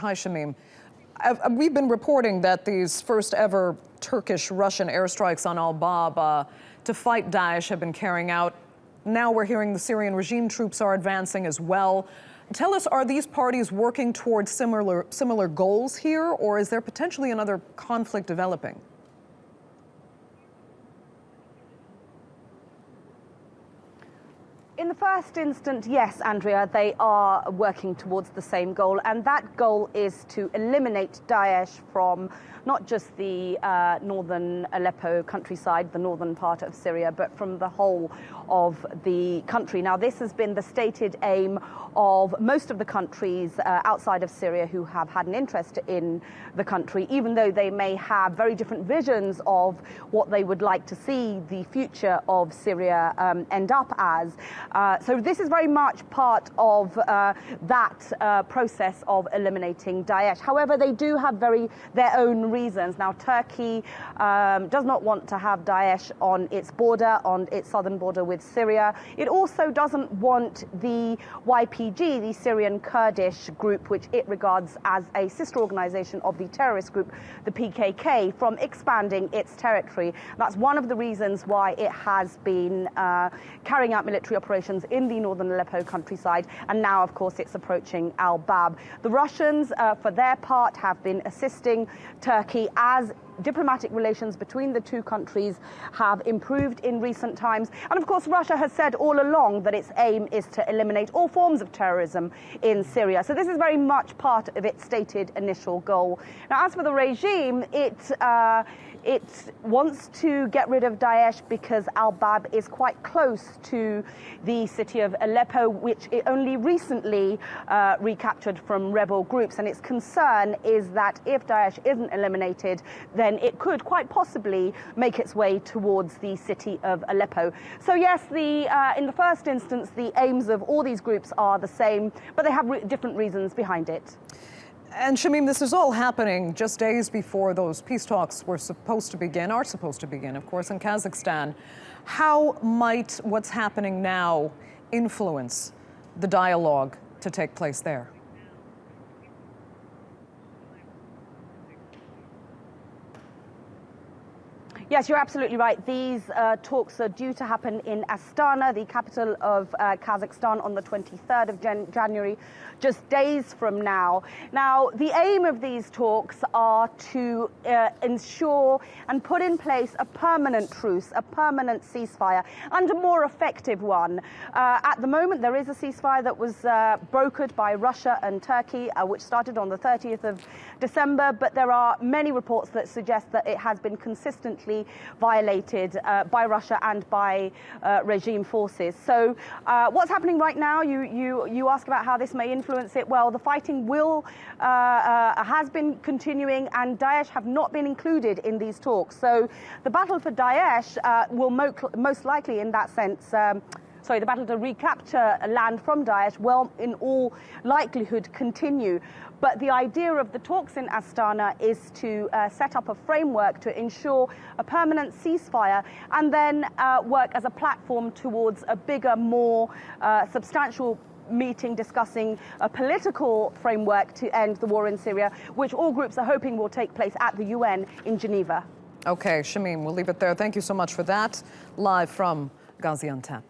Hi, Shamim. We've been reporting that these first ever Turkish-Russian airstrikes on al-Bab to fight Daesh have been carrying out. Now we're hearing the Syrian regime troops are advancing as well. Tell us, are these parties working towards similar goals here, or is there potentially another conflict developing? In the first instance, yes, Andrea, they are working towards the same goal, and that goal is to eliminate Daesh from not just the northern Aleppo countryside, the northern part of Syria, but from the whole of the country. Now, this has been the stated aim of most of the countries outside of Syria who have had an interest in the country, even though they may have very different visions of what they would like to see the future of Syria end up as. So this is very much part of that process of eliminating Daesh. However, they do have their own reasons. Now, Turkey does not want to have Daesh on its border, on its southern border with Syria. It also doesn't want the YPG, the Syrian Kurdish group, which it regards as a sister organization of the terrorist group, the PKK, from expanding its territory. That's one of the reasons why it has been carrying out military operations in the northern Aleppo countryside, and now, of course, it's approaching al-Bab. The Russians, for their part, have been assisting Turkey as diplomatic relations between the two countries have improved in recent times. And of course, Russia has said all along that its aim is to eliminate all forms of terrorism in Syria. So this is very much part of its stated initial goal. Now, as for the regime, it wants to get rid of Daesh because al-Bab is quite close to the city of Aleppo, which it only recently recaptured from rebel groups. And its concern is that if Daesh isn't eliminated, then it could quite possibly make its way towards the city of Aleppo. So yes, in the first instance, the aims of all these groups are the same, but they have different reasons behind it. And Shamim, this is all happening just days before those peace talks are supposed to begin, of course, in Kazakhstan. How might what's happening now influence the dialogue to take place there? Yes, you're absolutely right. These talks are due to happen in Astana, the capital of Kazakhstan, on the 23rd of January, just days from now. Now, the aim of these talks are to ensure and put in place a permanent truce, a permanent ceasefire, and a more effective one. At the moment, there is a ceasefire that was brokered by Russia and Turkey, which started on the 30th of December, but there are many reports that suggest that it has been consistently violated by Russia and by regime forces. So what's happening right now, you ask about how this may influence it. Well, the fighting has been continuing, and Daesh have not been included in these talks. So the battle for Daesh will most likely, in that sense, the battle to recapture land from Daesh will, in all likelihood, continue. But the idea of the talks in Astana is to set up a framework to ensure a permanent ceasefire, and then work as a platform towards a bigger, more substantial meeting discussing a political framework to end the war in Syria, which all groups are hoping will take place at the UN in Geneva. Okay, Shamim, we'll leave it there. Thank you so much for that. Live from Gaziantep.